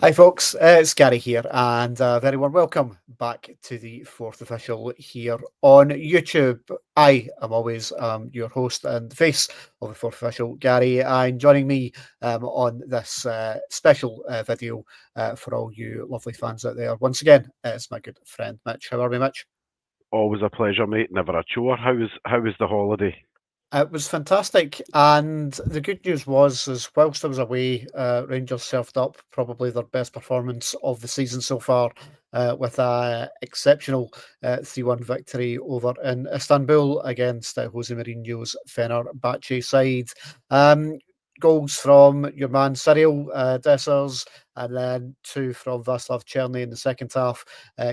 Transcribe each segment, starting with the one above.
Hi, folks. It's Gary here, and a very warm welcome back to the fourth official here on YouTube. I am always your host and face of the fourth official, Gary, and joining me on this special video for all you lovely fans out there. Once again, it's my good friend Mitch. How are we, Mitch? Always a pleasure, mate. Never a chore. How was the holiday? It was fantastic, and the good news was, is whilst I was away, Rangers served up probably their best performance of the season so far, with a exceptional 3-1 victory over in Istanbul against Jose Mourinho's Fenerbahce side. Um, Goals from your man Cyril Dessers, and then two from Václav Cherny in the second half,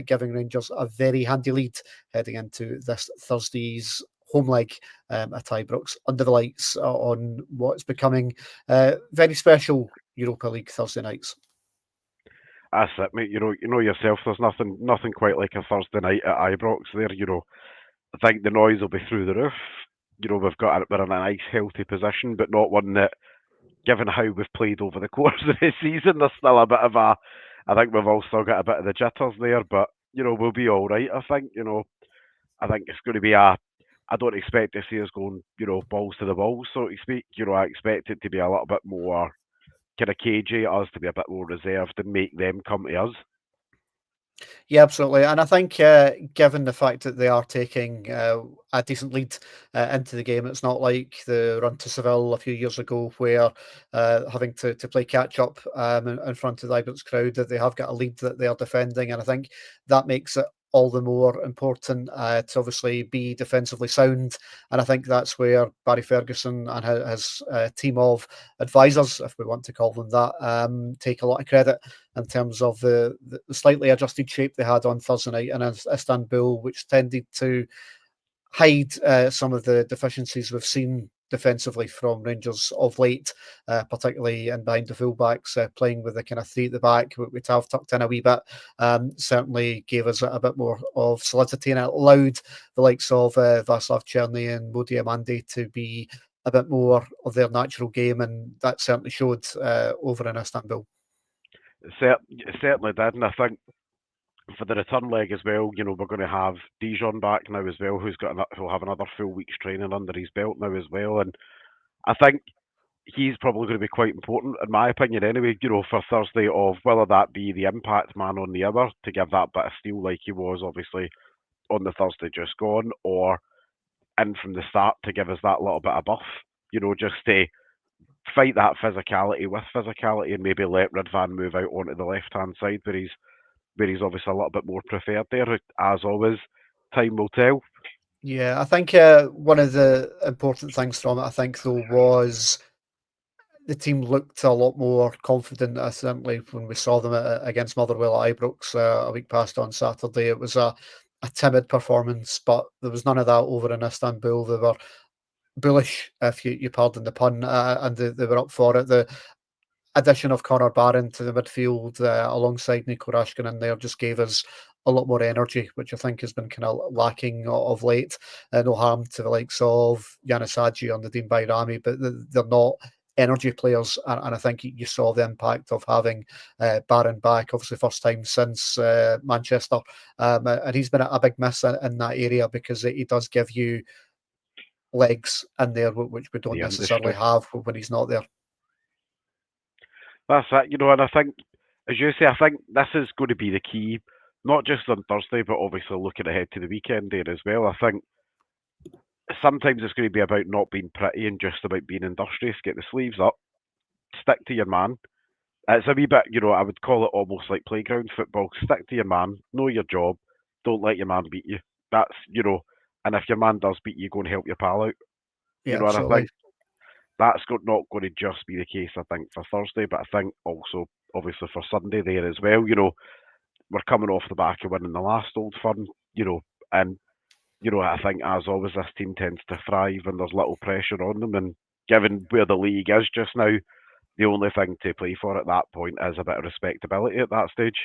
giving Rangers a very handy lead heading into this Thursday's home leg at Ibrox under the lights on what's becoming very special Europa League Thursday nights. That's it, mate. You know yourself. There's nothing quite like a Thursday night at Ibrox. There, I think the noise will be through the roof. We're in a nice, healthy position, but not one that, given how we've played over the course of the season, there's still a bit of a. I think we've all still got a bit of the jitters there, but we'll be all right. I think. I think it's going to be a. I don't expect to see us going, balls to the walls, so to speak. I expect it to be a little bit more kind of cagey, us to be a bit more reserved and make them come to us. Yeah, absolutely. And I think, given the fact that they are taking a decent lead into the game, it's not like the run to Seville a few years ago where having to play catch up in front of the Ibrox crowd, that they have got a lead that they are defending. And I think that makes it all the more important to obviously be defensively sound. And I think that's where Barry Ferguson and his team of advisors, if we want to call them that, take a lot of credit in terms of the slightly adjusted shape they had on Thursday night in Istanbul, which tended to hide some of the deficiencies we've seen defensively from Rangers of late, particularly in behind the fullbacks, playing with the kind of three at the back, which have tucked in a wee bit, certainly gave us a bit more of solidity, and it allowed the likes of Václav Cherny and Modi Amandi to be a bit more of their natural game, and that certainly showed over in Istanbul. It certainly did, and I think for the return leg as well, we're going to have Dijon back now as well, who'll have another full week's training under his belt now as well, and I think he's probably going to be quite important, in my opinion, anyway. For Thursday, of whether that be the impact man on the other to give that bit of steel like he was obviously on the Thursday just gone, or in from the start to give us that little bit of buff. Just to fight that physicality with physicality and maybe let Ridvan move out onto the left hand side where he's obviously a little bit more preferred there. As always, time will tell. Yeah, I think one of the important things from it, I think, though, was the team looked a lot more confident. Certainly, when we saw them against Motherwell at Ibrox a week past on Saturday, it was a timid performance, but there was none of that over in Istanbul. They were bullish, if you pardon the pun, and they were up for it. The addition of Connor Barron to the midfield alongside Nico Rashkin in there just gave us a lot more energy, which I think has been kind of lacking of late. No harm to the likes of Yanis Hadji on the Dean Bayrami, but they're not energy players, and I think you saw the impact of having Barron back, obviously first time since Manchester, and he's been a big miss in that area because he does give you legs in there, which we don't The necessarily industry. have when he's not there. That's it, and I think, as you say, I think this is going to be the key, not just on Thursday, but obviously looking ahead to the weekend there as well. I think sometimes it's going to be about not being pretty and just about being industrious. Get the sleeves up, stick to your man. It's a wee bit, I would call it almost like playground football. Stick to your man, know your job, don't let your man beat you. That's, and if your man does beat you, go and help your pal out. Yeah, And I absolutely. think that's not going to just be the case, I think, for Thursday, but I think also, obviously, for Sunday there as well. We're coming off the back of winning the last Old Firm, and, I think, as always, this team tends to thrive and there's little pressure on them. And given where the league is just now, the only thing to play for at that point is a bit of respectability at that stage.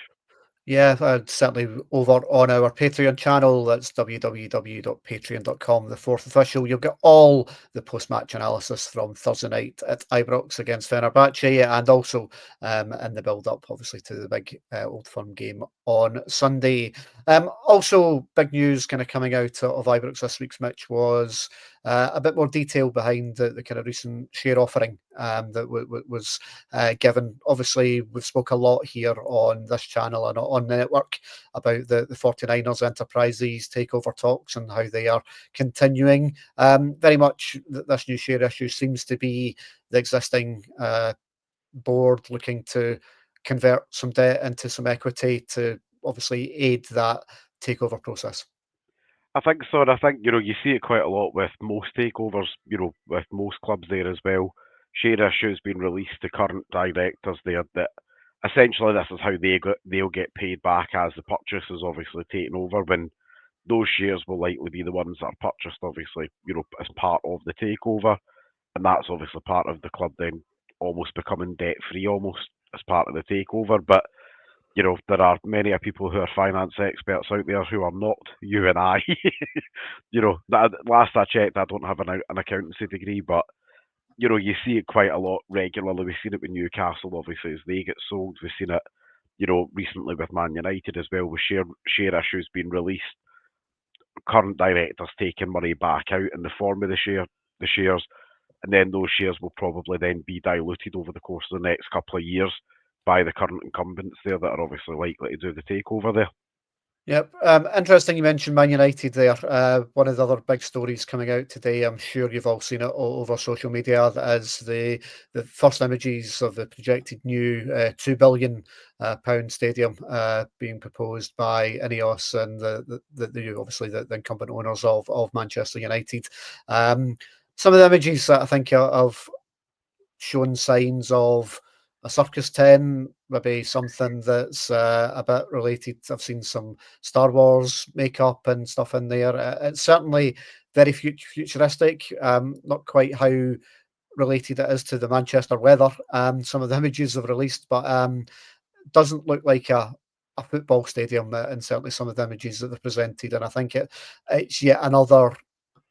Yeah, certainly over on our Patreon channel. That's www.patreon.com, the fourth official. You'll get all the post-match analysis from Thursday night at Ibrox against Fenerbahce, and also in the build-up, obviously, to the big Old Firm game on Sunday. Also, big news kind of coming out of Ibrox this week's Mitch was a bit more detail behind the kind of recent share offering that was given. Obviously, we've spoke a lot here on this channel and on the network about the 49ers Enterprises takeover talks and how they are continuing. Very much this new share issue seems to be the existing board looking to convert some debt into some equity to obviously aid that takeover process. I think so, and I think you see it quite a lot with most takeovers. With most clubs there as well. Share issues being released to current directors there that essentially this is how they'll get paid back as the purchase is obviously taken over. When those shares will likely be the ones that are purchased, obviously, as part of the takeover, and that's obviously part of the club then almost becoming debt free, almost as part of the takeover. But there are many people who are finance experts out there who are not you and I. Last I checked, I don't have an accountancy degree, but you see it quite a lot regularly. We've seen it with Newcastle, obviously, as they get sold. We've seen it, recently with Man United as well, with share issues being released, current directors taking money back out in the form of the shares, and then those shares will probably then be diluted over the course of the next couple of years by the current incumbents there that are obviously likely to do the takeover there. Yep. Interesting you mentioned Man United there. One of the other big stories coming out today, I'm sure you've all seen it all over social media, that is the first images of the projected new £2 billion pound stadium being proposed by Ineos and obviously the incumbent owners of Manchester United. Some of the images that I think have shown signs of a circus tent, maybe something that's a bit related. I've seen some Star Wars makeup and stuff in there. It's certainly very futuristic. Not quite how related it is to the Manchester weather. Some of the images have released, but doesn't look like a football stadium, and certainly some of the images that they're presented. And I think it's yet another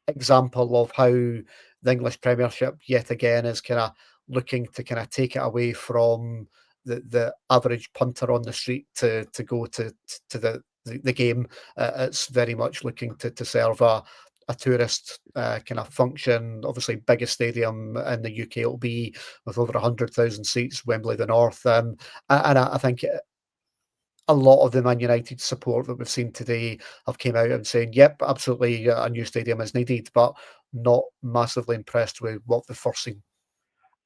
example of how the English Premiership yet again is kind of looking to kind of take it away from the average punter on the street to go to the game. It's very much looking to serve a tourist kind of function. Obviously, biggest stadium in the UK it'll be with over 100,000 seats, Wembley the North. And I think a lot of the Man United support that we've seen today have came out and saying, "Yep, absolutely, a new stadium is needed," but not massively impressed with what they've first seen.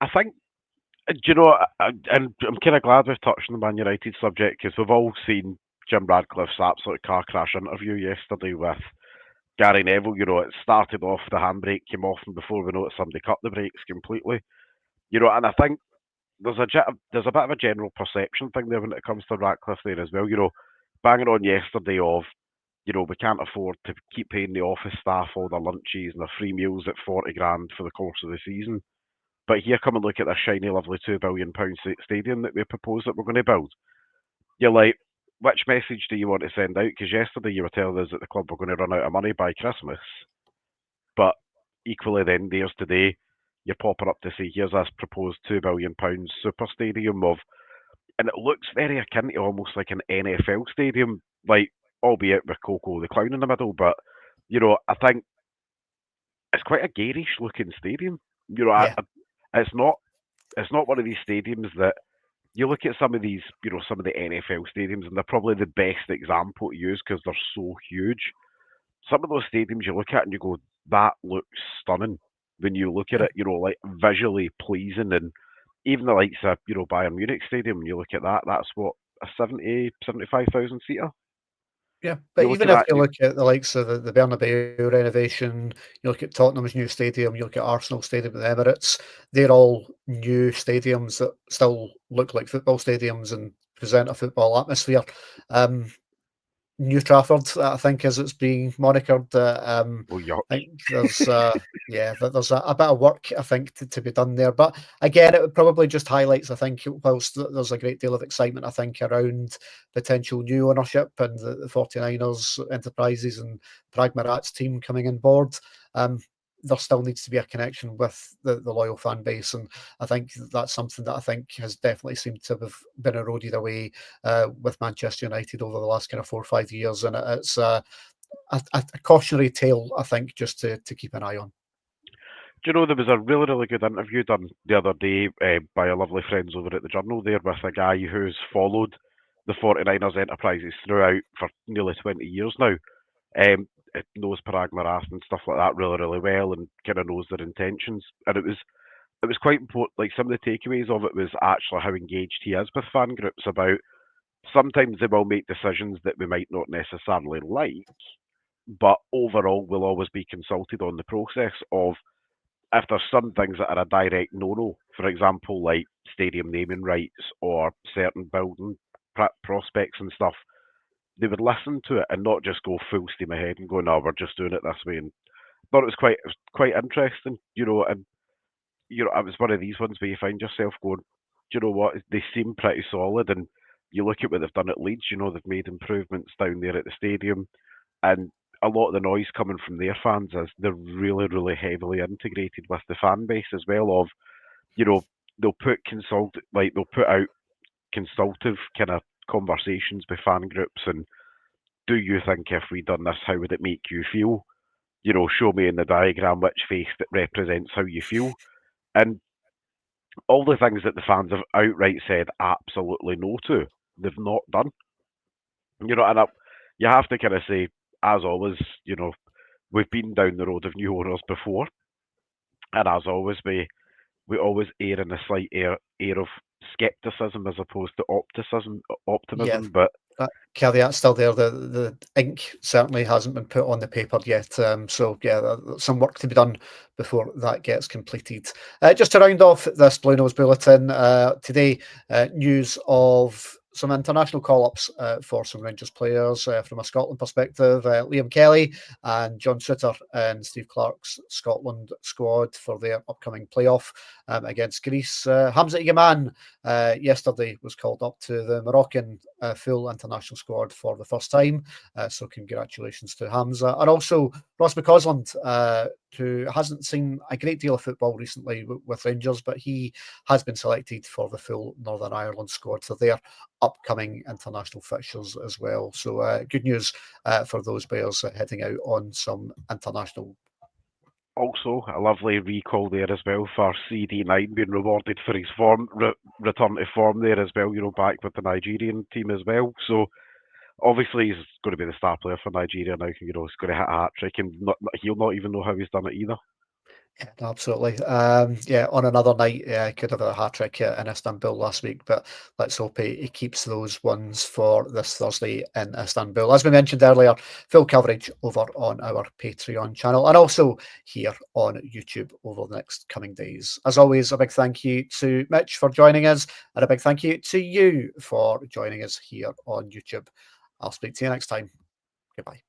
I think, and I'm kind of glad we've touched on the Man United subject because we've all seen Jim Radcliffe's absolute car crash interview yesterday with Gary Neville. It started off, the handbrake came off, and before we know it, somebody cut the brakes completely. And I think there's a bit of a general perception thing there when it comes to Ratcliffe there as well. Banging on yesterday of, we can't afford to keep paying the office staff all their lunches and their free meals at 40 grand for the course of the season. But here, come and look at this shiny, lovely £2 billion stadium that we propose that we're going to build. You're like, which message do you want to send out? Because yesterday you were telling us that the club were going to run out of money by Christmas. But equally, then there's today, you're popping up to say, here's this proposed £2 billion super stadium and it looks very akin to almost like an NFL stadium, like, albeit with Coco the Clown in the middle. But I think it's quite a garish looking stadium. Yeah, It's not it's not one of these stadiums that you look at some of these, some of the NFL stadiums, and they're probably the best example to use because they're so huge. Some of those stadiums you look at and you go, that looks stunning when you look at yeah, it, like visually pleasing. And even the likes of, Bayern Munich Stadium, when you look at that, that's what, a 75,000 seater? yeah. But You look at even if that, you look at the likes of the Bernabeu renovation, you look at Tottenham's new stadium, you look at Arsenal Stadium at the Emirates, they're all new stadiums that still look like football stadiums and present a football atmosphere. Um, New Trafford, I think, as it's being monikered. Oh, yuck. I think there's there's a bit of work, I think, to be done there. But again, it probably just highlights, I think, whilst there's a great deal of excitement, I think, around potential new ownership and the 49ers Enterprises and Pragmarat's team coming on board. There still needs to be a connection with the loyal fan base, and I think that's something that I think has definitely seemed to have been eroded away with Manchester United over the last kind of 4 or 5 years, and it's a cautionary tale, I think, just to keep an eye on. Do you know there was a really, really good interview done the other day by our lovely friends over at the Journal there with a guy who's followed the 49ers Enterprises throughout for nearly 20 years now. It knows Parag Maras and stuff like that really, really well and kind of knows their intentions. And it was quite important. Like some of the takeaways of it was actually how engaged he is with fan groups about sometimes they will make decisions that we might not necessarily like, but overall we'll always be consulted on the process of if there's some things that are a direct no-no, for example, like stadium naming rights or certain building prospects and stuff, they would listen to it and not just go full steam ahead and go, no, we're just doing it this way. And thought it was quite interesting, and it was one of these ones where you find yourself going, do you know what? They seem pretty solid, and you look at what they've done at Leeds. They've made improvements down there at the stadium, and a lot of the noise coming from their fans is they're really, really heavily integrated with the fan base as well. Of they'll put out consultative kind of conversations with fan groups, and do you think if we done this, how would it make you feel? Show me in the diagram which face that represents how you feel, and all the things that the fans have outright said absolutely no to, they've not done. You have to kind of say, as always, we've been down the road of new owners before, and as always, we always err in a slight air of skepticism as opposed to Yeah, optimism. But that caveat's still there. The ink certainly hasn't been put on the paper yet. So yeah, there's some work to be done before that gets completed. Just to round off this Bluenose Bulletin today, news of some international call-ups for some Rangers players from a Scotland perspective. Liam Kelly and John Souttar and Steve Clarke's Scotland squad for their upcoming playoff against Greece. Hamza Yaman yesterday was called up to the Moroccan full international squad for the first time. So congratulations to Hamza. And also Ross McCausland, who hasn't seen a great deal of football recently with Rangers, but he has been selected for the full Northern Ireland squad for their upcoming international fixtures as well. So good news for those players heading out on some international. also a lovely recall there as well for CD9 being rewarded for his return to form there as well, back with the Nigerian team as well. So obviously he's going to be the star player for Nigeria now. He's going to hit a hat trick, and he'll not even know how he's done it either. Yeah, absolutely. On another night, could have had a hat trick in Istanbul last week, but let's hope he keeps those ones for this Thursday in Istanbul. As we mentioned earlier, full coverage over on our Patreon channel and also here on YouTube over the next coming days. As always, a big thank you to Mitch for joining us, and a big thank you to you for joining us here on YouTube. I'll speak to you next time. Goodbye.